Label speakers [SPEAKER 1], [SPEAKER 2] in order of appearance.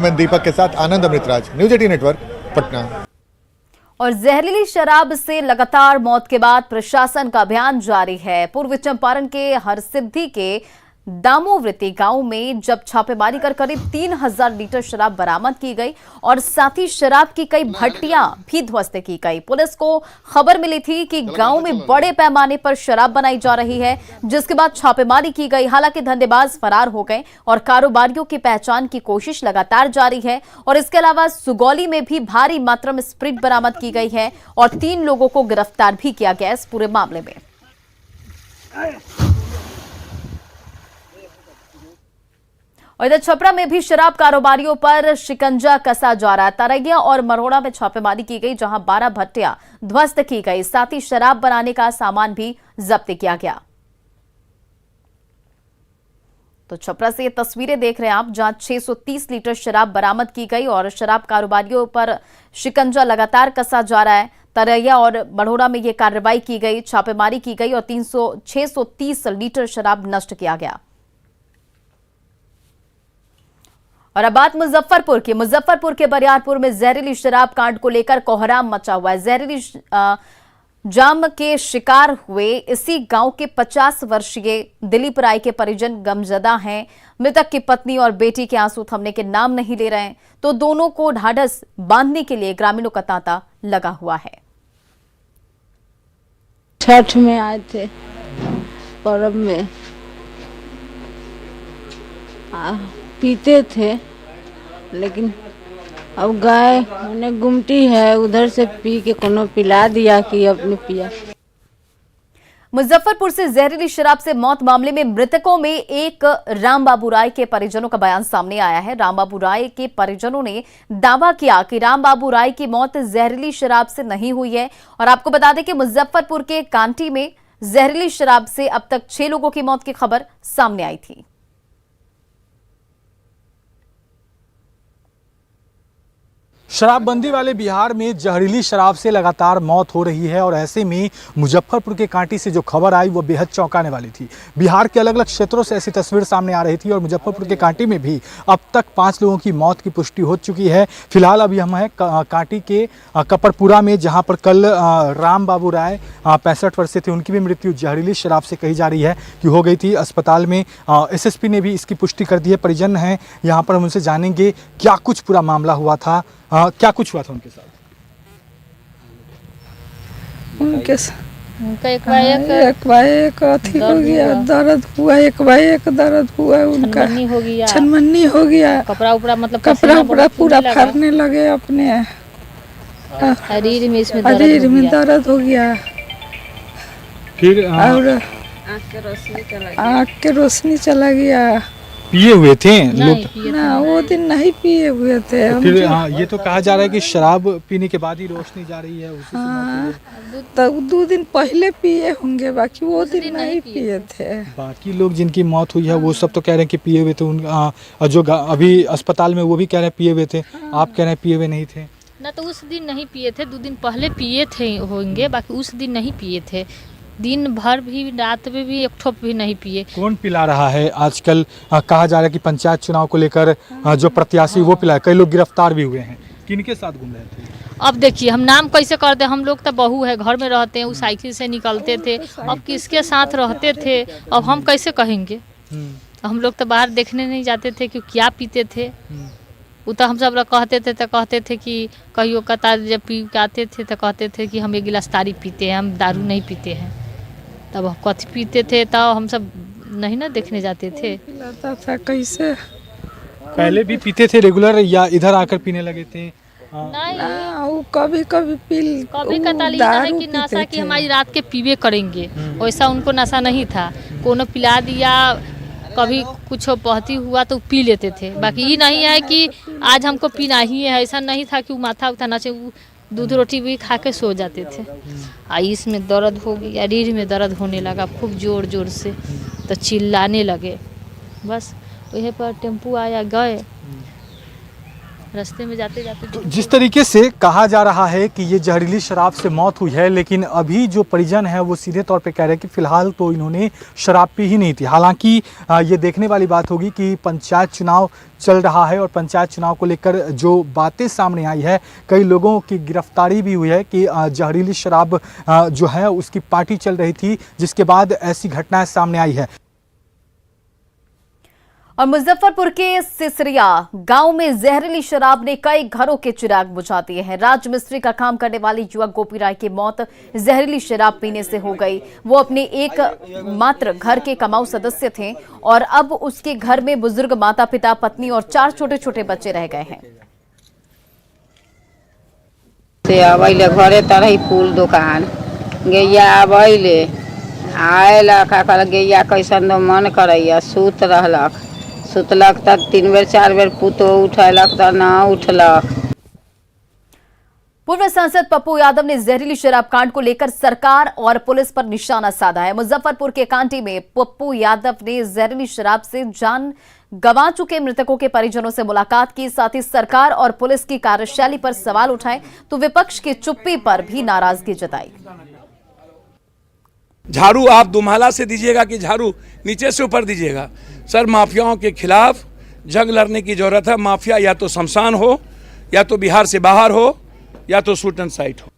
[SPEAKER 1] मैं दीपक के साथ आनंद अमृतराज, न्यूज 18 नेटवर्क, पटना।
[SPEAKER 2] और जहरीली शराब से लगातार मौत के बाद प्रशासन का अभियान जारी है। पूर्वी चंपारण के हरसिद्धि के दामोवृत्ति गांव में जब छापेमारी कर करीब 3000 लीटर शराब बरामद की गई और साथ ही शराब की कई भट्टियां भी ध्वस्त की गई। पुलिस को खबर मिली थी कि गांव में बड़े पैमाने पर शराब बनाई जा रही है, जिसके बाद छापेमारी की गई। हालांकि धंधेबाज फरार हो गए और कारोबारियों की पहचान की कोशिश लगातार जारी है। और इसके अलावा सुगौली में भी भारी मात्रा में स्प्रिट बरामद की गई है और 3 लोगों को गिरफ्तार भी किया गया इस पूरे मामले में। और इधर छपरा में भी शराब कारोबारियों पर शिकंजा कसा जा रहा है। तरैया और मरोड़ा में छापेमारी की गई, जहां 12 भट्टियां ध्वस्त की गई, साथ ही शराब बनाने का सामान भी जब्त किया गया। तो छपरा से ये तस्वीरें देख रहे हैं आप, जहां 630 लीटर शराब बरामद की गई और शराब कारोबारियों पर शिकंजा लगातार कसा जा रहा है। तरैया और मरोड़ा में ये कार्रवाई की गई, छापेमारी की गई और 630 लीटर शराब नष्ट किया गया। और अब बात मुजफ्फरपुर की। मुजफ्फरपुर के बरियारपुर में जहरीली शराब कांड को लेकर कोहराम मचा हुआ है। जहरीली जाम के शिकार हुए इसी गांव के 50 वर्षीय दिलीप राय के परिजन गमजदा हैं। मृतक की पत्नी और बेटी के आंसू थमने के नाम नहीं ले रहे हैं, तो दोनों को ढाढ़स बांधने के लिए ग्रामीणों का तांता लगा हुआ है।
[SPEAKER 3] छठ में आए थे, पर्व में पीते थे, लेकिन अब गाय उन्हें गुमटी है, उधर से पी के कोनो पिला दिया कि अपने पिया।
[SPEAKER 2] मुजफ्फरपुर से जहरीली शराब से मौत मामले में मृतकों में एक रामबाबू राय के परिजनों का बयान सामने आया है। रामबाबू राय के परिजनों ने दावा किया कि रामबाबू राय की मौत जहरीली शराब से नहीं हुई है। और आपको बता दें कि मुजफ्फरपुर के कांटी में जहरीली शराब से अब तक 6 लोगों की मौत की खबर सामने आई थी।
[SPEAKER 4] शराबबंदी वाले बिहार में जहरीली शराब से लगातार मौत हो रही है और ऐसे में मुजफ्फरपुर के कांटी से जो खबर आई वो बेहद चौंकाने वाली थी। बिहार के अलग अलग क्षेत्रों से ऐसी तस्वीर सामने आ रही थी और मुजफ्फरपुर के कांटी में भी अब तक 5 लोगों की मौत की पुष्टि हो चुकी है। फिलहाल अभी हम हैं कांटी के कपड़पुरा में, जहाँ पर कल राम बाबू राय 65 वर्ष से थे, उनकी भी मृत्यु जहरीली शराब से कही जा रही है कि हो गई थी। अस्पताल में SSP ने भी इसकी पुष्टि कर दी है। परिजन हैं यहाँ पर, हम उनसे जानेंगे क्या कुछ पूरा मामला हुआ था, क्या कुछ हुआ था उनके साथ।
[SPEAKER 3] उनका एक बार एक अथी हो गया, दर्द हुआ, एक बार एक दर्द हुआ, उनका छनमनी हो गया, कपड़ा उपड़ा मतलब कपड़ा पूरा फाड़ने लगे अपने शरीर में दर्द हो गया।
[SPEAKER 4] फिर
[SPEAKER 3] और आँख के रोशनी चला गया।
[SPEAKER 4] पिए हुए थे
[SPEAKER 3] ना, वो दिन नहीं पिए हुए थे।
[SPEAKER 4] तो फिर ये तो कहा जा रहा है कि शराब पीने के बाद ही रोशनी जा रही है, उसी से
[SPEAKER 3] तब 2 दिन पहले पिए होंगे, बाकी वो दिन नहीं पिए थे।
[SPEAKER 4] बाकी लोग जिनकी मौत हुई है वो सब तो कह रहे हैं कि पिए हुए थे। जो अभी अस्पताल में वो भी कह रहे हैं पिए हुए थे। आप कह रहे हैं पिए हुए नहीं थे
[SPEAKER 5] ना? तो उस दिन नहीं पिए थे, 2 दिन पहले पिए थे होंगे, बाकी उस दिन नहीं पिए थे। दिन भर भी, रात में भी एक ठोप भी नहीं पिए।
[SPEAKER 4] कौन पिला रहा है आजकल? कहा जा रहा है कि पंचायत चुनाव को लेकर जो प्रत्याशी वो पिलाए, कई लोग गिरफ्तार भी हुए हैं। किनके साथ घूम रहे थे?
[SPEAKER 5] अब देखिए, हम नाम कैसे कर दे? हम लोग तो बहू है, घर में रहते हैं, वो साइकिल से निकलते थे। अब किसके साथ रहते थे अब हम कैसे कहेंगे? हम लोग तो बाहर देखने नहीं जाते थे कि क्या पीते थे। वो तो हम सब कहते थे कि कहियो कतार जब पी के आते थे तो कहते थे कि हम 1 गिलास तारी पीते हैं, हम दारू नहीं पीते हैं। तब कथी पीते थे, तब हम सब नहीं ना देखने जाते थे।
[SPEAKER 3] पिलाता था कैसे?
[SPEAKER 4] पहले भी पीते थे रेगुलर या इधर आकर पीने लगे थे?
[SPEAKER 3] नहीं, वो कभी
[SPEAKER 5] कताली है कि नशा की हमारी रात के पीवे करेंगे, वैसा उनको नशा नहीं था। कोनो पिला दिया, कभी कुछ बहती हुआ तो पी लेते थे। बाकी ये नहीं है कि आज हमको पीना ही है, ऐसा नहीं था कि वो माथा उठा नशे, दूध रोटी भी खा के सो जाते थे। इसमें दर्द हो गया, रीढ़ में दर्द होने लगा खूब जोर जोर से, तो चिल्लाने लगे। बस वहीं पर टेम्पू आया, गए रास्ते में जाते जाते
[SPEAKER 4] तो जिस तरीके से कहा जा रहा है कि ये जहरीली शराब से मौत हुई है, लेकिन अभी जो परिजन है वो सीधे तौर पे कह रहे हैं कि फिलहाल तो इन्होंने शराब पी ही नहीं थी। हालांकि ये देखने वाली बात होगी कि पंचायत चुनाव चल रहा है और पंचायत चुनाव को लेकर जो बातें सामने आई है, कई लोगों की गिरफ्तारी भी हुई है कि जहरीली शराब जो है उसकी पार्टी चल रही थी, जिसके बाद ऐसी घटनाएं सामने आई है।
[SPEAKER 2] और मुजफ्फरपुर के सिसरिया गांव में जहरीली शराब ने कई घरों के चिराग बुझा दिए हैं। राजमिस्त्री का काम करने वाले युवक गोपी राय की मौत जहरीली शराब पीने से हो गई। वो अपने एक मात्र घर के कमाऊ सदस्य थे और अब उसके घर में बुजुर्ग माता पिता, पत्नी और 4 छोटे छोटे बच्चे रह गए हैं।
[SPEAKER 6] अबैले घरे तरही फूल दुकान गैया अबैले आयलक गैया कैसन दो मन करैया सूत रहलक, सुतलक तब 3 बेर 4 बेर पुतो उठैलक त ना उठलक।
[SPEAKER 2] पूर्व सांसद पप्पू यादव ने जहरीली शराब कांड को लेकर सरकार और पुलिस पर निशाना साधा है। मुजफ्फरपुर के कांटी में पप्पू यादव ने जहरीली शराब से जान गंवा चुके मृतकों के परिजनों से मुलाकात की, साथ ही सरकार और पुलिस की कार्यशैली पर सवाल उठाए तो विपक्ष की चुप्पी पर भी नाराजगी जताई।
[SPEAKER 7] झाड़ू आप दुमाला से दीजिएगा कि झाड़ू नीचे से ऊपर दीजिएगा? सर, माफियाओं के खिलाफ जंग लड़ने की जरूरत है। माफिया या तो शमशान हो, या तो बिहार से बाहर हो, या तो शूट एंड साइट हो।